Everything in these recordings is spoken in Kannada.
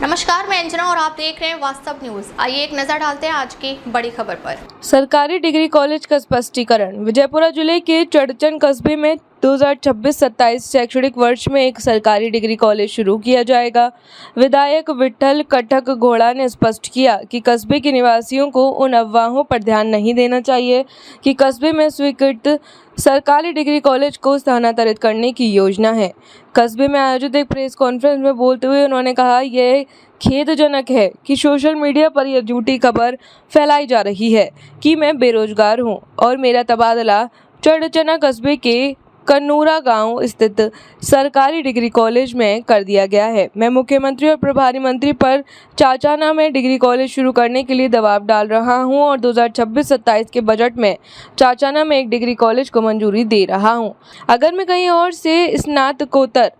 नमस्कार, मैं अंजना और आप देख रहे हैं वास्तव न्यूज। आइए एक नजर डालते हैं आज की बड़ी खबर पर। सरकारी डिग्री कॉलेज का स्पष्टीकरण। विजयपुरा जिले के चड़चन कस्बे में 2026-27 शैक्षणिक वर्ष में एक सरकारी डिग्री कॉलेज शुरू किया जाएगा। विधायक विट्ठल कटक घोड़ा ने स्पष्ट किया कि कस्बे के निवासियों को उन अफवाहों पर ध्यान नहीं देना चाहिए कि कस्बे में स्वीकृत सरकारी डिग्री कॉलेज को स्थानांतरित करने की योजना है। कस्बे में आयोजित एक प्रेस कॉन्फ्रेंस में बोलते हुए उन्होंने कहा, यह खेदजनक है कि सोशल मीडिया पर यह झूठी खबर फैलाई जा रही है कि मैं बेरोजगार हूं और मेरा तबादला चड़चना कस्बे के कन्नूरा गांव स्थित सरकारी डिग्री कॉलेज में कर दिया गया है। मैं मुख्यमंत्री और प्रभारी मंत्री पर चाचाना में डिग्री कॉलेज शुरू करने के लिए दबाव डाल रहा हूं और 2026-27 के बजट में चाचाना में एक डिग्री कॉलेज को मंजूरी दे रहा हूं। अगर मैं कहीं और से स्नातकोत्तर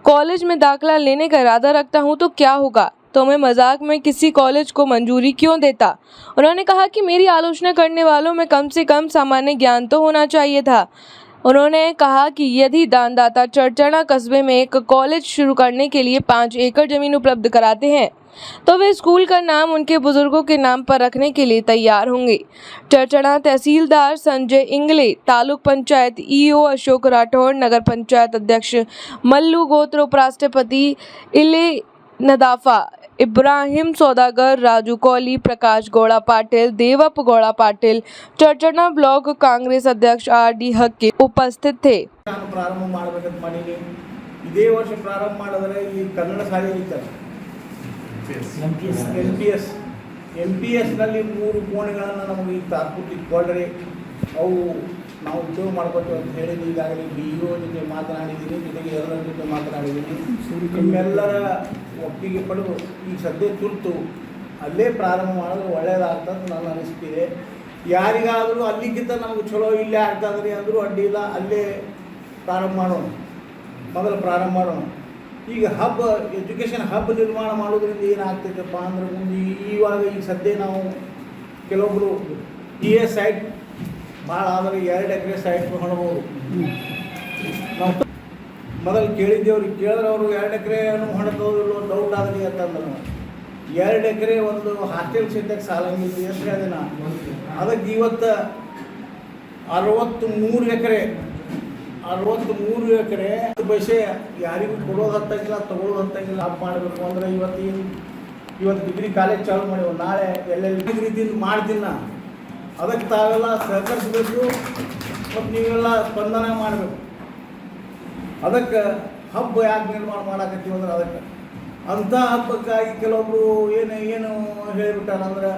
कॉलेज में दाखिला लेने का इरादा रखता हूं तो क्या होगा, तो मैं मजाक में किसी कॉलेज को मंजूरी क्यों देता। उन्होंने कहा कि मेरी आलोचना करने वालों में कम से कम सामान्य ज्ञान तो होना चाहिए था। उन्होंने कहा कि यदि दानदाता चड़चना कस्बे में एक कॉलेज शुरू करने के लिए 5 एकड़ जमीन उपलब्ध कराते हैं तो वे स्कूल का नाम उनके बुजुर्गों के नाम पर रखने के लिए तैयार होंगे। चड़चना तहसीलदार संजय इंगले, तालुक पंचायत ईओ अशोक राठौड़, नगर पंचायत अध्यक्ष मल्लू गोत्र, उपराष्ट्रपति इले नदाफा, इब्राहिम सौदागर, राजू कौली, प्रकाश गौड़ा पाटिल, देवप गौड़ा पाटिल, चड़चना ब्लॉक कांग्रेस अध्यक्ष आर.डी. हक्के उपस्थित थे। ಪ್ರಾರಂಭ ಮಾಡಬೇಕಂತ ಮಾಡೀನಿ। ಇದೇ ವರ್ಷ ಪ್ರಾರಂಭ ಮಾಡಿದ್ರೆ ಈ ಕನ್ನಡ ಶಾಲೆ ಇರ್ತದೆ MPS ನಲ್ಲಿ 3 ಕೋಣೆಗಳನ್ನು ನಮಗೆ ಈ ತಾತ್ಪೂರ್ತಿ ಕೊಡ್ರಿ, ಅವು ನಾವು ಉದ್ಯೋಗ ಮಾಡ್ಕೊತೀವಿ ಅಂತ ಹೇಳಿ ಈಗಾಗಲೇ BEO ಜೊತೆ ಮಾತನಾಡಿದ್ದೀನಿ, ಜೊತೆಗೆ ಎಲ್ಲರ ಜೊತೆ ಮಾತನಾಡಿದ್ದೀನಿ. ನಿಮ್ಮೆಲ್ಲರ ಒಪ್ಪಿಗೆ ಪಡೆದು ಈ ಸದ್ಯ ತುರ್ತು ಅಲ್ಲೇ ಪ್ರಾರಂಭ ಮಾಡಿದ್ರೆ ಒಳ್ಳೆಯದಾಗ್ತದೆ ನಾನು ಅನಿಸ್ತಿದೆ. ಯಾರಿಗಾದರೂ ಅಲ್ಲಿಗಿಂತ ನಮಗೆ ಚಲೋ ಇಲ್ಲೇ ಆಗ್ತದ್ರಿ ಅಂದರೂ ಅಡ್ಡಿ ಇಲ್ಲ, ಅಲ್ಲೇ ಪ್ರಾರಂಭ ಮಾಡೋಣ, ಮೊದಲು ಪ್ರಾರಂಭ ಮಾಡೋಣ. ಈಗ ಎಜುಕೇಷನ್ ಹಬ್ ನಿರ್ಮಾಣ ಮಾಡೋದ್ರಿಂದ ಏನಾಗ್ತೈತಪ್ಪ ಅಂದ್ರೆ ಮುಂದೆ ಇವಾಗ ಈಗ ಸದ್ಯ ನಾವು ಕೆಲವೊಬ್ಬರು GA ಸೈಟ್ ಭಾಳ ಆದರೆ 2 ಎಕರೆ ಸೈಟ್ ಹೊಣಬಹುದು. ನಾವು ಮೊದಲು ಕೇಳಿದ್ದೇವ್ರಿಗೆ, ಕೇಳಿದ್ರೆ ಅವರು 2 ಎಕರೆ ಹೊಣತೋದಿಲ್ಲ ಡೌಟ್ ಆಗಲಿ ಅಂತಂದ್ರೆ 2 ಎಕರೆ ಒಂದು ಹಾಸ್ಟೆಲ್ ಸಹಿತಕ್ಕೆ ಸಾಲಂಗಿಲ್ಲ ಅಂತ ಹೇಳಿದೆ ನಾನು. ಅದಕ್ಕೆ ಇವತ್ತು 63 ಎಕರೆ ಬಸ್ಸೆ ಯಾರಿಗೂ ಕೊಡೋದು ಹತ್ತಂಗಿಲ್ಲ, ತೊಗೊಳೋದು ಹತ್ತಂಗಿಲ್ಲ. ಆಫ್ ಮಾಡಬೇಕು ಅಂದರೆ ಇವತ್ತು ಡಿಗ್ರಿ ಕಾಲೇಜ್ ಚಾಲು ಮಾಡಿವು, ನಾಳೆ ಎಲ್ಲೆಲ್ಲಿ ರೀತಿಯಿಂದ ಮಾಡ್ತೀನಿ ನಾನು. ಅದಕ್ಕೆ ತಾವೆಲ್ಲ ಸಹಕರಿಸಬೇಕು ಮತ್ತು ನೀವೆಲ್ಲ ಸ್ಪಂದನೆ ಮಾಡಬೇಕು. ಅದಕ್ಕೆ ಹಬ್ಬ ಯಾಕೆ ನಿರ್ಮಾಣ ಮಾಡಾಕತ್ತೀವಿ ಅಂದ್ರೆ ಅದಕ್ಕೆ ಅಂಥ ಹಬ್ಬಕ್ಕಾಗಿ ಕೆಲವೊಬ್ಬರು ಏನು ಹೇಳಿಬಿಟ್ಟಾರಂದ್ರೆ,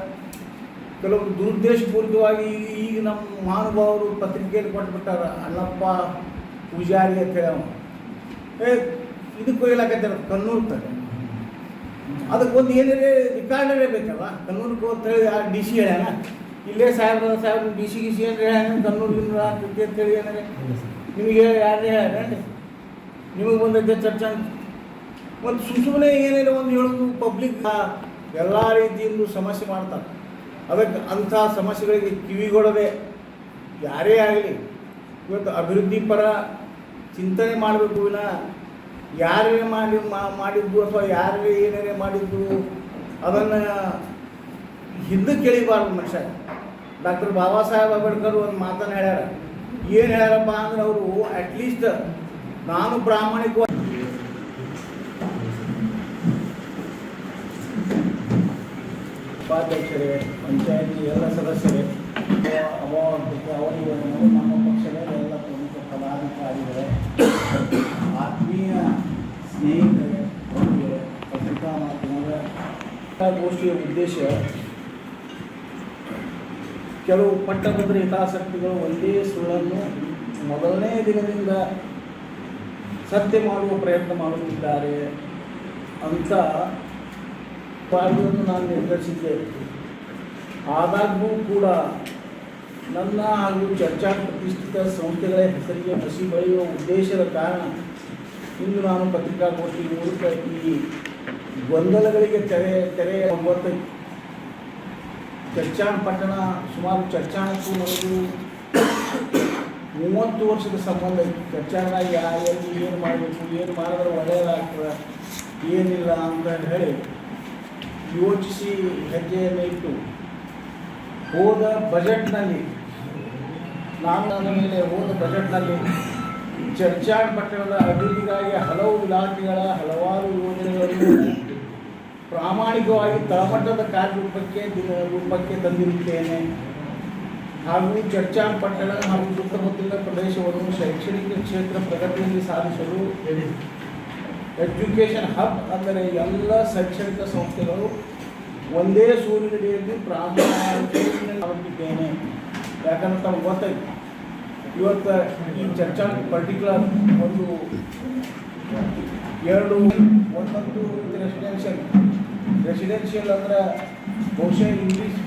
ಕೆಲವೊಬ್ರು ದುರುದ್ದೇಶಪೂರಿತವಾಗಿ ಈಗ ನಮ್ಮ ಮಹಾನುಭಾವರು ಪತ್ರಿಕೆಯಲ್ಲಿ ಕೊಟ್ಬಿಟ್ಟಾರ, ಅಣ್ಣಪ್ಪ ಪೂಜಾರಿ ಅಂತ ಹೇಳಿ ಇದಕ್ಕೆ ಕೊಯ್ಲಾಕತ್ತಾರ ಕನ್ನೂರು ತಗ. ಅದಕ್ಕೊಂದು ಏನೇ ರಿಕಾರ್ಡರೇ ಬೇಕಲ್ಲ, ಕನ್ನೂರಿಗೆ ಅಂತ ಹೇಳಿ ಆ DC ಹೇಳ್ಯಾನ, ಇಲ್ಲೇ ಸಾಹೇಬ್ರ DC ಅಂತ ಹೇಳ್ಯಾನ, ಕನ್ನೂರಿಗಿಂದ ಅಂತೇಳಿ ಏನಾರೆ ನಿಮಗೆ ಯಾರೇ ಹೇಳ್ಯಾರೇನ್ರಿ, ನಿಮಗೆ ಬಂದೈತೆ ಚರ್ಚೆ ಮತ್ತು ಸುಮ್ಮನೆ ಏನೇನೋ ಒಂದು ಹೇಳೋದು ಪಬ್ಲಿಕ್ ಎಲ್ಲ ರೀತಿಯಿಂದ ಸಮಸ್ಯೆ ಮಾಡ್ತಾರೆ. ಅದಕ್ಕೆ ಅಂಥ ಸಮಸ್ಯೆಗಳಿಗೆ ಕಿವಿಗೊಡದೆ ಯಾರೇ ಆಗಲಿ ಇವತ್ತು ಅಭಿವೃದ್ಧಿ ಪರ ಚಿಂತನೆ ಮಾಡಬೇಕು ವಿನ ಯಾರೇ ಮಾಡಿದ್ದು ಅಥವಾ ಯಾರೇ ಏನೇ ಮಾಡಿದ್ದು ಅದನ್ನು ಹಿಂದಕ್ಕೆ ಎಳಿಬಾರ್ದು. ಮನುಷ್ಯ ಡಾಕ್ಟರ್ ಬಾಬಾ ಸಾಹೇಬ್ ಅಂಬೇಡ್ಕರ್ ಒಂದು ಮಾತನ್ನು ಹೇಳ್ಯಾರ. ಏನು ಹೇಳ್ಯಾರಪ್ಪ ಅಂದ್ರೆ ಅವರು ಅಟ್ಲೀಸ್ಟ್ ನಾನು ಪ್ರಾಮಾಣಿಕವಾಗಿ ಉಪಾಧ್ಯಕ್ಷರೇ, ಪಂಚಾಯತಿ ಎಲ್ಲ ಸದಸ್ಯರೇ, ಅವರಿಗೆ ನಮ್ಮ ಪಕ್ಷದ ಎಲ್ಲ ಪ್ರಮುಖ ಪದಾಧಿಕಾರಿಗಳೇ, ಆತ್ಮೀಯ ಸ್ನೇಹಿತರೆ, ಪತ್ರಿಕಾ ಮಾಧ್ಯಮದ ಗೋಷ್ಠಿಯ ಉದ್ದೇಶ ಕೆಲವು ಪಟ್ಟಭದ್ರ ಹಿತಾಸಕ್ತಿಗಳು ಒಂದೇ ಸುಳ್ಳನ್ನು ಮೊದಲನೇ ದಿನದಿಂದ ಸತ್ಯ ಮಾಡುವ ಪ್ರಯತ್ನ ಮಾಡುತ್ತಿದ್ದಾರೆ ಅಂತ ಪಾಲ್ಗೊಳ್ಳುವುದನ್ನು ನಾನು ನಿರ್ಧರಿಸಿದ್ದೇನೆ. ಆದಾಗ್ಯೂ ಕೂಡ ನನ್ನ ಹಾಗೂ ಚರ್ಚಾ ಪ್ರತಿಷ್ಠಿತ ಸಂಸ್ಥೆಗಳ ಹೆಸರಿಗೆ ಮಸಿ ಬಳಿಯುವ ಉದ್ದೇಶದ ಕಾರಣ ಇಂದು ನಾನು ಪತ್ರಿಕಾಗೋಷ್ಠಿ ಮೂಲಕ ಈ ಗೊಂದಲಗಳಿಗೆ ತೆರೆ ಬರ್ತೈತಿ. ಚರ್ಚಾಣ ಪಟ್ಟಣ ಸುಮಾರು ಚರ್ಚಾಣಕ್ಕೂ ನನಗೂ 30 ವರ್ಷದ ಸಂಬಂಧ ಐತಿ. ಚರ್ಚಾಣದಾಗ ಯಾರು ಏನು ಮಾಡಬೇಕು, ಏನು ಮಾಡಿದ್ರೆ ಒಳ್ಳೆಯದಾಗ್ತದೆ, ಏನಿಲ್ಲ ಅಂತ ಹೇಳಿ ಯೋಚಿಸಿ ಹೆಜ್ಜೆಯನ್ನು ಇಟ್ಟು ಹೋದ ಬಜೆಟ್ನಲ್ಲಿ ನನ್ನ ಮೇಲೆ ಹೋದ ಬಜೆಟ್ನಲ್ಲಿ ಚರ್ಚಾಡ್ ಪಟ್ಟಣದ ಅಭಿವೃದ್ಧಿಗಾಗಿ ಹಲವು ಇಲಾಖೆಗಳ ಹಲವಾರು ಯೋಜನೆಗಳನ್ನು ಪ್ರಾಮಾಣಿಕವಾಗಿ ತಳಮಟ್ಟದ ಕಾರ್ಯರೂಪಕ್ಕೆ ತಂದಿರುತ್ತೇನೆ. ಹಾಗೂ ಚರ್ಚಾಡ್ ಪಟ್ಟಣ ಹಾಗೂ ಸುತ್ತಮುತ್ತಲಿನ ಪ್ರದೇಶವನ್ನು ಶೈಕ್ಷಣಿಕ ಕ್ಷೇತ್ರ ಪ್ರಗತಿಯಲ್ಲಿ ಸಾಧಿಸಲು ಎಜುಕೇಷನ್ ಹಬ್ ಅಂದರೆ ಎಲ್ಲ ಶೈಕ್ಷಣಿಕ ಸಂಸ್ಥೆಗಳು ಒಂದೇ ಸೂರಿನಡಿಯಲ್ಲಿ ಪ್ರಾಮಾಣಿಕವಾಗಿದ್ದೇನೆ. ಯಾಕಂದ್ರೆ ತಮಗೆ ಗೊತ್ತಾಯ್ತು, ಇವತ್ತು ಈ ಚರ್ಚಾ ಪರ್ಟಿಕ್ಯುಲರ್ ಒಂದು ಒಂದೊಂದು ರೆಸಿಡೆನ್ಷಿಯಲ್ ಅಂದರೆ ಬಹುಶಃ ಇಂಗ್ಲೀಷ್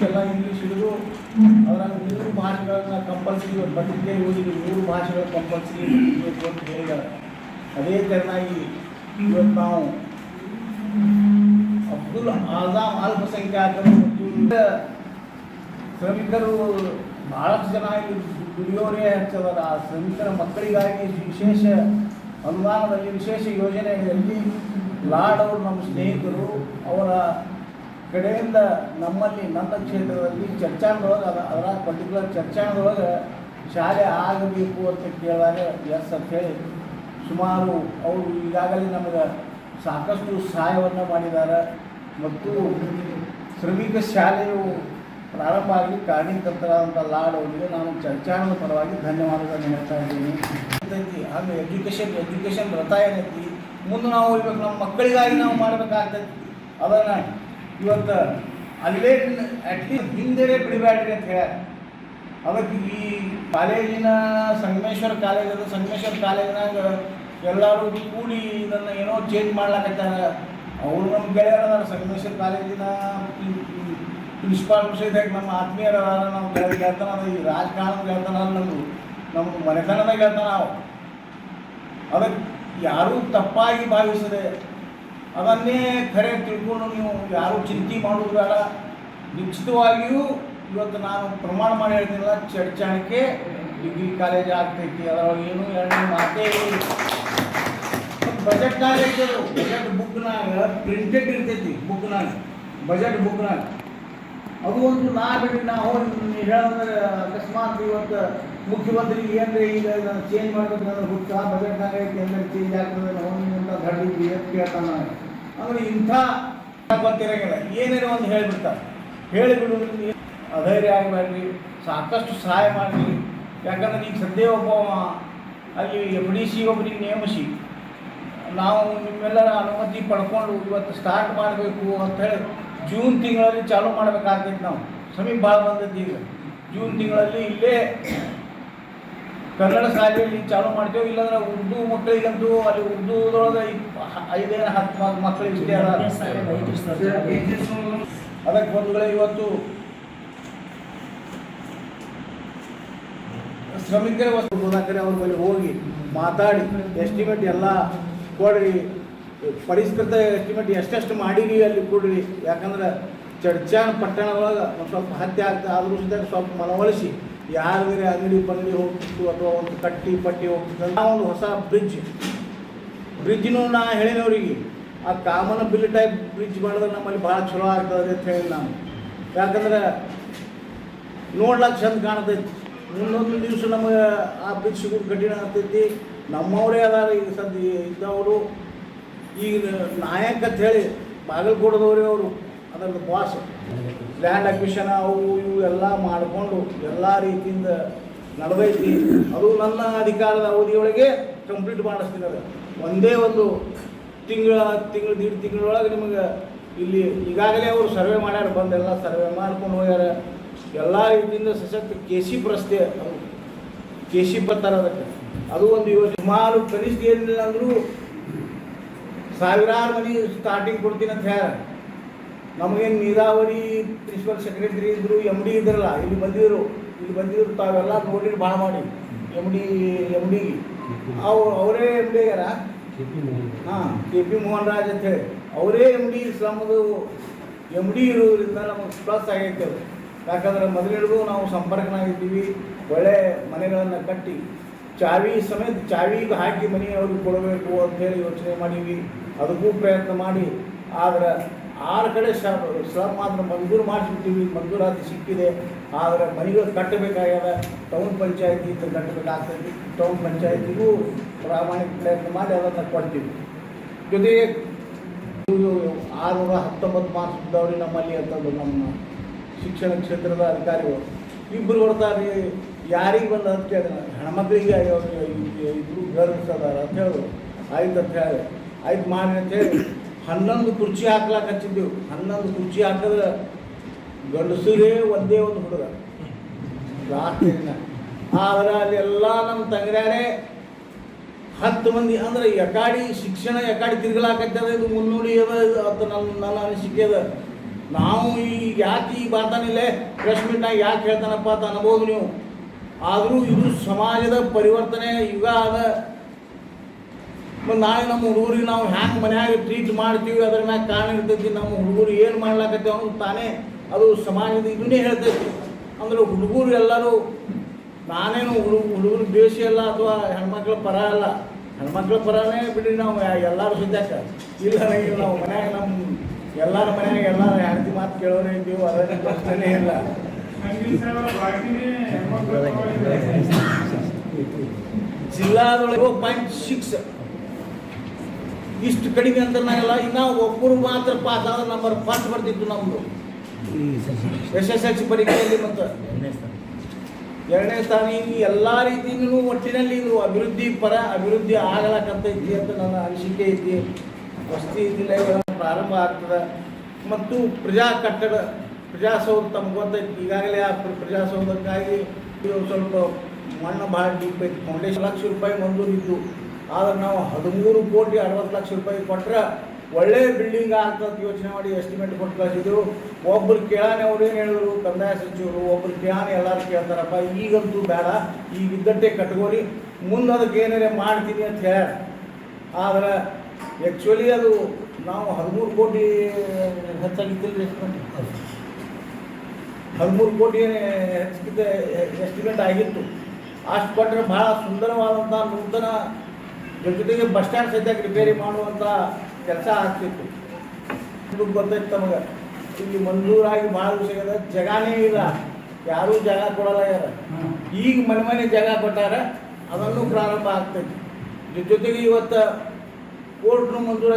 ಎಲ್ಲ ಇಂಗ್ಲೀಷ್ ಹಿಡಿದು ಅದರ 3 ಭಾಷೆಗಳನ್ನ ಕಂಪಲ್ಸರಿ ಪತ್ರಿಕೆ ಓದಿದ್ದು 3 ಭಾಷೆಗಳ ಕಂಪಲ್ಸರಿ ಇರಬೇಕು ಅಂತ ಹೇಳಿದ್ದಾರೆ. ಅದೇ ತೆರನಾಗಿ ಇವತ್ತು ನಾವು ಅಬ್ದುಲ್ ಆಜಾಮ್ ಅಲ್ಪಸಂಖ್ಯಾತರು ಮತ್ತು ಶ್ರಮಿಕರು ಭಾಳಷ್ಟು ಜನ ಇಲ್ಲಿ ದುಡಿಯೋರೇ ಹೆಚ್ಚದರ. ಆ ಶ್ರಮಿಕರ ಮಕ್ಕಳಿಗಾಗಿ ವಿಶೇಷ ಅನುದಾನದಲ್ಲಿ ವಿಶೇಷ ಯೋಜನೆಯಲ್ಲಿ ಲಾಡ್ ಅವರು ನಮ್ಮ ಸ್ನೇಹಿತರು ಅವರ ಕಡೆಯಿಂದ ನಮ್ಮಲ್ಲಿ ನನ್ನ ಕ್ಷೇತ್ರದಲ್ಲಿ ಚರ್ಚಾಣದೊಳಗೆ ಅದರ ಪರ್ಟಿಕ್ಯುಲರ್ ಚರ್ಚಾಣದೊಳಗೆ ಶಾಲೆ ಆಗಬೇಕು ಅಂತ ಕೇಳಿದಾಗ ಎಸ್ ಅಂತ ಹೇಳಿ ಸುಮಾರು ಅವರು ಈಗಾಗಲೇ ನಮಗೆ ಸಾಕಷ್ಟು ಸಹಾಯವನ್ನು ಮಾಡಿದ್ದಾರೆ. ಮತ್ತು ಶ್ರಮಿಕ ಶಾಲೆಯು ಪ್ರಾರಂಭ ಆಗಲಿ ಕಾರಣೀಕರ್ತರಾದಂಥ ಲಾಡ್ ಅವರಿಗೆ ನಾನು ಚರ್ಚಾಣದ ಪರವಾಗಿ ಧನ್ಯವಾದಗಳನ್ನು ಹೇಳ್ತಾ ಇದ್ದೀನಿ. ಹಾಗೆ ಎಜುಕೇಷನ್ ರಥ ಏನೈತಿ ಮುಂದೆ ನಾವು ಇವಾಗ ನಮ್ಮ ಮಕ್ಕಳಿಗಾಗಿ ನಾವು ಮಾಡಬೇಕಾಗ್ತೈತಿ. ಅದನ್ನು ಇವತ್ತು ಅಲ್ಲೇ ಅಟ್ಲೀಸ್ಟ್ ಹಿಂದೆ ಬಿಡಬೇಡ್ರಿ ಅಂತ ಹೇಳ. ಅದಕ್ಕೆ ಈ ಕಾಲೇಜಿನ ಸಂಗಮೇಶ್ವರ ಕಾಲೇಜಿನಾಗ ಎಲ್ಲರೂ ಕೂಡಿ ಇದನ್ನು ಏನೋ ಚೇಂಜ್ ಮಾಡ್ಲಾಕತ್ತಾರೆ. ಅವರು ನಮ್ಮ ಗೆಳೆಯರ ಸಂಗಮೇಶ್ವರ ಕಾಲೇಜಿನ ಪ್ರಿನ್ಸಿಪಾಲ್ ಸಹಿತ ನಮ್ಮ ಆತ್ಮೀಯರ ನಾವು ಗೆಳ್ತಾನ ಈ ರಾಜಕಾರಣದ ಗೆಳ್ತಾನ ನಮ್ಮ ಮನೆತನದ ಗೆಳ್ತಾನ ನಾವು. ಅದಕ್ಕೆ ಯಾರೂ ತಪ್ಪಾಗಿ ಭಾವಿಸದೆ ಅದನ್ನೇ ಖರೆ ತಿಳ್ಕೊಂಡು ನೀವು ಯಾರೂ ಚಿಂತೆ ಮಾಡೋದು ಬೇಡ. ನಿಶ್ಚಿತವಾಗಿಯೂ ಇವತ್ತು ನಾನು ಪ್ರಮಾಣ ಮಾಡಿ ಹೇಳ್ತೀನಲ್ಲ, ಚರ್ಚಾಣಕ್ಕೆ ಡಿಗ್ರಿ ಕಾಲೇಜ್ ಆಗ್ತೈತಿ. ಅದರೊಳಗೆ ಏನು ಎರಡನೇ ಮಾತೇ ಬಜೆಟ್ನಾಗ ಐತದು. ಬಜೆಟ್ ಬುಕ್ನಾಗ ಪ್ರಿಂಟೆಡ್ ಇರ್ತೈತಿ. ಬಜೆಟ್ ಬುಕ್ನಾಗ ಅದು ಒಂದು ಬಿಡಿ ನಾವು ಹೇಳೋದ್ರೆ ಅಕಸ್ಮಾತ್ ಇವತ್ತು ಮುಖ್ಯಮಂತ್ರಿ ಏನ್ರಿ ಈಗ ನಾನು ಚೇಂಜ್ ಮಾಡ್ಬೇಕಂದ್ರೆ ಹುಟ್ಟ ಬಜೆಟ್ನಾಗ ಐತಿ ಅಂದ್ರೆ ಚೇಂಜ್ ಆಗ್ತದೆ ಅಂತ ಧಡ್ಡಿ ಕೇಳ್ತಾನೆ. ಅಂದ್ರೆ ಇಂಥ ಗೊತ್ತಿರೋಂಗಿಲ್ಲ, ಏನೇನೋ ಒಂದು ಹೇಳಿಬಿಡ್ತಾರೆ. ಹೇಳಿಬಿಡು, ಅಧೈರ್ಯ ಆಗಬೇಡ್ರಿ, ಸಾಕಷ್ಟು ಸಹಾಯ ಮಾಡಿರಿ. ಯಾಕಂದ್ರೆ ಈಗ ಸದ್ಯ ಒಬ್ಬ ಅಲ್ಲಿ FDC ಒಬ್ಬರಿಗೆ ನೇಮಿಸಿ ನಾವು ನಿಮ್ಮೆಲ್ಲರ ಅನುಮತಿ ಪಡ್ಕೊಂಡು ಇವತ್ತು ಸ್ಟಾರ್ಟ್ ಮಾಡಬೇಕು ಅಂತ ಹೇಳಿ ಜೂನ್ ತಿಂಗಳಲ್ಲಿ ಚಾಲೂ ಮಾಡಬೇಕಾಗ್ತೈತಿ. ನಾವು ಸಮೀಪ ಭಾಳ ಬಂದದ್ದು. ಈಗ ಜೂನ್ ತಿಂಗಳಲ್ಲಿ ಇಲ್ಲೇ ಕನ್ನಡ ಶಾಲೆಯಲ್ಲಿ ಚಾಲೂ ಮಾಡ್ತೇವೆ. ಇಲ್ಲಾಂದ್ರೆ ಉರ್ದು ಮಕ್ಕಳಿಗಂತೂ ಅಲ್ಲಿ ಉರ್ದುದೊಳಗೆ 5-10 ಮಕ್ಕಳು ಇಷ್ಟೇ ಅದ. ಅದಕ್ಕೆ ಬಂಧುಗಳೇ, ಇವತ್ತು ಶ್ರಮಿಕರ ಓದಾಕರೆ ಅವ್ರ ಮೇಲೆ ಹೋಗಿ ಮಾತಾಡಿ ಎಸ್ಟಿಮೇಟ್ ಎಲ್ಲ ಕೊಡ್ರಿ, ಪರಿಷ್ಕೃತ ಎಸ್ಟಿಮೇಟ್ ಎಷ್ಟೆಷ್ಟು ಮಾಡೀರಿ ಅಲ್ಲಿ ಕೊಡ್ರಿ. ಯಾಕಂದ್ರೆ ಚರ್ಚಾಣ ಪಟ್ಟಣದೊಳಗೆ ಒಂದು ಸ್ವಲ್ಪ ಹತ್ಯೆ ಆಗ್ತದೆ. ಆದರೂ ಸಹಿತ ಸ್ವಲ್ಪ ಮನವೊಲಿಸಿ ಯಾರು ಬೇರೆ ಅಂಗಡಿ ಹೋಗ್ತಿತ್ತು ಅಥವಾ ಒಂದು ಪಟ್ಟಿ ಹೋಗ್ತಿತ್ತು. ಒಂದು ಹೊಸ ಬ್ರಿಡ್ಜ್ನೂ ನಾ ಹೇಳಿನವ್ರಿಗೆ ಆ ಕಾಮನ್ ಬಿಲ್ ಟೈಪ್ ಬ್ರಿಡ್ಜ್ ಮಾಡಿದ್ರೆ ನಮ್ಮಲ್ಲಿ ಭಾಳ ಚಲೋ ಆಗ್ತದೆ ಅಂತ ಹೇಳಿ ನಾನು. ಯಾಕಂದ್ರೆ ನೋಡ್ಲಿಕ್ಕೆ ಚಂದ ಕಾಣ್ತೈತಿ. ಮುಂದೊಂದು ದಿವಸ ನಮಗೆ ಆ ಬ್ರಿಡ್ಜ್ ಸಿಗೋದು ಕಠಿಣ ಆಗ್ತೈತಿ. ನಮ್ಮವರೇ ಅದಾರ ಈಗ ಸದ್ಯ ಇದ್ದವರು. ಈಗ ನಾಯಕ್ ಅಂತ ಹೇಳಿ ಬಾಗಲಕೋಟದವರೇ ಅವರು ಅದನ್ನು ಬಾಸ್ ಲ್ಯಾಂಡ್ ಅಕ್ವಿಷನ್ ಅವು ಇವು ಎಲ್ಲ ಮಾಡಿಕೊಂಡು ಎಲ್ಲ ರೀತಿಯಿಂದ ನಡೆದೈತಿ. ಅದು ನನ್ನ ಅಧಿಕಾರದ ಅವಧಿಯೊಳಗೆ ಕಂಪ್ಲೀಟ್ ಮಾಡಿಸ್ತೀನಿ. ಅದು ಒಂದೇ ಒಂದು ದೀಡ್ ತಿಂಗಳೊಳಗೆ ನಿಮಗೆ ಇಲ್ಲಿ ಈಗಾಗಲೇ ಅವರು ಸರ್ವೆ ಮಾಡ್ಯಾರ, ಬಂದೆಲ್ಲ ಸರ್ವೆ ಮಾಡ್ಕೊಂಡು ಹೋಗ್ಯಾರ. ಎಲ್ಲ ರೀತಿಯಿಂದ ಸಶಕ್ತ KC ರಸ್ತೆ ಅದು KC ಬರ್ತಾರೆ. ಅದಕ್ಕೆ ಅದು ಒಂದು ಯೋಜನೆ. ಸುಮಾರು ಕನಿಷ್ಠ ಏನಿಲ್ಲ ಅಂದರೂ 1000 ಮನೆ ಸ್ಟಾರ್ಟಿಂಗ್ ಕೊಡ್ತೀನಿ ಅಂತ ಹೇಳ. ನಮಗೇನು ನೀರಾವರಿ ಪ್ರಿನ್ಸಿಪಲ್ ಸೆಕ್ರೆಟರಿ ಇದ್ದರು, MD ಇದ್ರಲ್ಲ, ಇಲ್ಲಿ ಬಂದಿದ್ರು ತಾವೆಲ್ಲ ನೋಡಿರಿ ಭಾಳ ಮಾಡಿ. MD ಅವರೇ MD ಆಗ್ಯಾರ. KP ಮೋಹನ್ ರಾಜ್ ಅಂತ ಹೇಳಿ ಅವರೇ MD. ನಮ್ಮದು MD ಇರೋದ್ರಿಂದ ನಮಗೆ ಪ್ಲಸ್ ಆಗೈತೆ ಅದು. ಯಾಕಂದ್ರೆ ಮೊದಲಿಡಿದು ನಾವು ಸಂಪರ್ಕನಾಗಿದ್ದೀವಿ. ಒಳ್ಳೆ ಮನೆಗಳನ್ನು ಕಟ್ಟಿ ಚಾವಿ ಸಮೇತ ಚಾವಿಗೆ ಹಾಕಿ ಮನೆಯವ್ರಿಗೆ ಕೊಡಬೇಕು ಅಂತೇಳಿ ಯೋಚನೆ ಮಾಡೀವಿ. ಅದಕ್ಕೂ ಪ್ರಯತ್ನ ಮಾಡಿ ಆದರೆ 6 ಕಡೆ ಸ್ಲಮ್ ಮಾತ್ರ ಮಂಜೂರು ಮಾಡಿಸ್ಬಿಟ್ಟಿವಿ. ಮಂಜೂರಾತಿ ಸಿಕ್ಕಿದೆ. ಆದರೆ ಮನೆಗಳು ಕಟ್ಟಬೇಕಾಗ್ಯದ. ಟೌನ್ ಪಂಚಾಯತಿ ಕಟ್ಟಬೇಕಾಗ್ತೈತಿ. ಟೌನ್ ಪಂಚಾಯತಿಗೂ ಪ್ರಾಮಾಣಿಕ ಪ್ರಯತ್ನ ಮಾಡಿ ಅದನ್ನು ಕೊಡ್ತೀವಿ. ಜೊತೆಗೆ 619 ಮಾರ್ಕ್ಸ್ ಇದ್ದವ್ರಿ ನಮ್ಮಲ್ಲಿ ಅಂತಂದು ನಮ್ಮ ಶಿಕ್ಷಣ ಕ್ಷೇತ್ರದ ಅಧಿಕಾರಿಗಳು ಇಬ್ಬರು ಬರ್ತಾರೆ. ಯಾರಿಗೆ ಬಂದು ಅಂತ ಕೇಳಿದ್ರೆ ಹೆಣ್ಮಕ್ಳಿಗೆ ಇಬ್ಬರು ಗರ್ಲ್ಸ್ ಅದಾರ ಅಂತ ಹೇಳಿದ್ರು. ಆಯ್ತು ಅಂತ ಹೇಳಿ ಆಯ್ತು ಮಾಡಿ ಅಂತೇಳಿ 11 ಕುರ್ಚಿ ಹಾಕ್ಲಾಕ ಹಚ್ಚಿದ್ದೆವು. 11 ಕುರ್ಚಿ ಹಾಕಿದ್ರೆ ಗಂಡಸರೇ ಒಂದೇ ಒಂದು ಹುಡುಗ ಲಾಸ್ಟ್ ದಿನ. ಆದರೆ ಅಲ್ಲೆಲ್ಲ ನಮ್ಮ ತಂಗಡ್ಯಾನೇ 10 ಮಂದಿ ಅಂದರೆ ಯಕಾಡಿ ಶಿಕ್ಷಣ ಯಕಾಡಿ ತಿರುಗಲಾಕತ್ತದ. ಇದು ಮುನ್ನುಡಿ ಅದ ಅಂತ ನನ್ನ ಅನಿಸಿಕೆ ಅದ. ನಾವು ಯಾಕೆ ಈಗ ಬರ್ತಾನಿಲ್ಲ ಪ್ರೆಸ್ ಮೀಟ್ನಾಗ ಯಾಕೆ ಹೇಳ್ತಾನಪ್ಪ ಅಂತ ಅನ್ಬೋದು ನೀವು. ಆದರೂ ಇದು ಸಮಾಜದ ಪರಿವರ್ತನೆ ಯುಗ ಅದ. ಮತ್ತು ನಾಳೆ ನಮ್ಮ ಹುಡುಗರಿಗೆ ನಾವು ಹ್ಯಾಂಗೆ ಮನ್ಯಾಗ ಟ್ರೀಟ್ ಮಾಡ್ತೀವಿ ಅದ್ರ ಮ್ಯಾಗ ಕಾರಣ ಇರ್ತೈತಿ. ನಮ್ಮ ಹುಡುಗರು ಏನು ಮಾಡ್ಲಾಕತ್ತೀವಿ ಅನ್ನೋದು ತಾನೇ ಅದು ಸಮಾಜದ ಇದನ್ನೇ ಹೇಳ್ತೈತಿ. ಅಂದ್ರೆ ಹುಡುಗರು ಎಲ್ಲರೂ ನಾನೇನು ಹುಡುಗರು ದ್ವೇಷ ಅಲ್ಲ ಅಥವಾ ಹೆಣ್ಮಕ್ಳ ಪರ ಅಲ್ಲ. ಹೆಣ್ಮಕ್ಳ ಪರನೇ ಬಿಡಿ ನಾವು ಎಲ್ಲರೂ ಸದ್ಯಕ್ಕ ಇಲ್ಲ. ನಾವು ಮನ್ಯಾಗ ನಮ್ಮ ಎಲ್ಲರ ಮನ್ಯಾಗ ಎಲ್ಲರ ಹೆಂಡತಿ ಮಾತು ಕೇಳೋನೇ ಇದ್ದೀವಿ. ಅದನ್ನೇ ಪ್ರಶ್ನೆ ಇಲ್ಲ. ಜಿಲ್ಲಾದೊಳಗೆ 0.6 ಇಷ್ಟು ಕಡಿಮೆ ಅಂತನಾಗಲ್ಲ. ಇನ್ನು ಒಬ್ಬರು ಮಾತ್ರ ಪಾಸ್ ಆದ ನಂಬರ್ ಫಸ್ಟ್ ಬರ್ತಿತ್ತು ನಮ್ಮದು SSLC ಪರೀಕ್ಷೆಯಲ್ಲಿ. ಮತ್ತು 2ನೇ ಸ್ಥಾನ. ಎಲ್ಲ ರೀತಿಯೂ ಒಟ್ಟಿನಲ್ಲಿ ಇದು ಅಭಿವೃದ್ಧಿ ಆಗಲಾಕಂತೈತಿ ಅಂತ ನನ್ನ ಅನಿಸಿಕೆ ಐತಿ. ವಸತಿ ನಿಲಯಗಳ ಪ್ರಾರಂಭ ಆಗ್ತದೆ. ಮತ್ತು ಪ್ರಜಾಸೌಧ ತಮ್ಗೆ ಗೊತ್ತೈತಿ. ಈಗಾಗಲೇ ಆ ಪ್ರಜಾಸೌಧಕ್ಕಾಗಿ ಸ್ವಲ್ಪ ಮಣ್ಣು ಭಾಳ ಡೀಪ್ ಐತಿ. ಫೌಂಡೇಶನ್ ಲಕ್ಷ ರೂಪಾಯಿ ಮಂಜೂರಿದ್ದು. ಆದರೆ ನಾವು 13,60,00,000 ಕೊಟ್ಟರೆ ಒಳ್ಳೆ ಬಿಲ್ಡಿಂಗ್ ಆಗ್ತದೆ ಯೋಚನೆ ಮಾಡಿ ಎಸ್ಟಿಮೇಟ್ ಕೊಟ್ಟು ಕಳಿಸಿದ್ರು. ಒಬ್ಬರು ಕೇಳಾನೆ ಅವ್ರೇನು ಹೇಳಿದ್ರು ಕಂದಾಯ ಸಚಿವರು, ಒಬ್ಬರು ಕೇಳಾನೆ ಎಲ್ಲರೂ ಕೇಳ್ತಾರಪ್ಪ ಈಗಂತೂ ಬೇಡ, ಈಗ ಇದ್ದಟ್ಟೆ ಕಟ್ಕೋರಿ, ಮುಂದೆ ಅದಕ್ಕೆ ಏನಾರೇ ಮಾಡ್ತೀನಿ ಅಂತ ಹೇಳ. ಆದರೆ ಆ್ಯಕ್ಚುಲಿ ಅದು ನಾವು 13 ಕೋಟಿ ಹೆಚ್ಚಾಗಿದ್ದಿಲ್ಲ. 13 ಕೋಟಿ ಹೆಚ್ಚಿಗಿದ್ದ ಎಸ್ಟಿಮೇಟ್ ಆಗಿತ್ತು. ಅಷ್ಟು ಕೊಟ್ಟರೆ ಭಾಳ ಸುಂದರವಾದಂಥ ನೂತನ ಜೊತೆಗೆ ಬಸ್ ಸ್ಟ್ಯಾಂಡ್ ಸದ್ಯಕ್ಕೆ ರಿಪೇರಿ ಮಾಡುವಂಥ ಕೆಲಸ ಆಗ್ತಿತ್ತು. ಗೊತ್ತೈತೆ ತಮಗೆ. ಇಲ್ಲಿ ಮಂಜೂರಾಗಿ ಭಾಳ ವಿಷಯ ಅದ. ಜಾಗನೇ ಇಲ್ಲ, ಯಾರೂ ಜಾಗ ಕೊಡಲ್ಲ ಯಾರ. ಈಗ ಮನೆ ಜಾಗ ಕೊಟ್ಟಾರ, ಅದನ್ನು ಪ್ರಾರಂಭ ಆಗ್ತೈತಿ. ಜೊತೆಗೆ ಇವತ್ತು कोर्ट मंजूर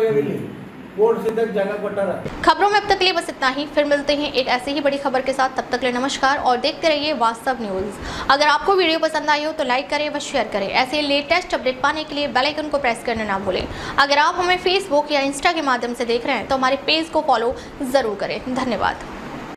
कोर्ट से तक जगह पट्टा। खबरों में अब तक के लिए बस इतना ही। फिर मिलते हैं एक ऐसी ही बड़ी खबर के साथ। तब तक के लिए नमस्कार और देखते रहिए वास्तव न्यूज़। अगर आपको वीडियो पसंद आई हो तो लाइक करें व शेयर करें। ऐसे लेटेस्ट अपडेट पाने के लिए बेल आइकन को प्रेस करना ना भूलें। अगर आप हमें फेसबुक या इंस्टा के माध्यम से देख रहे हैं तो हमारे पेज को फॉलो ज़रूर करें। धन्यवाद।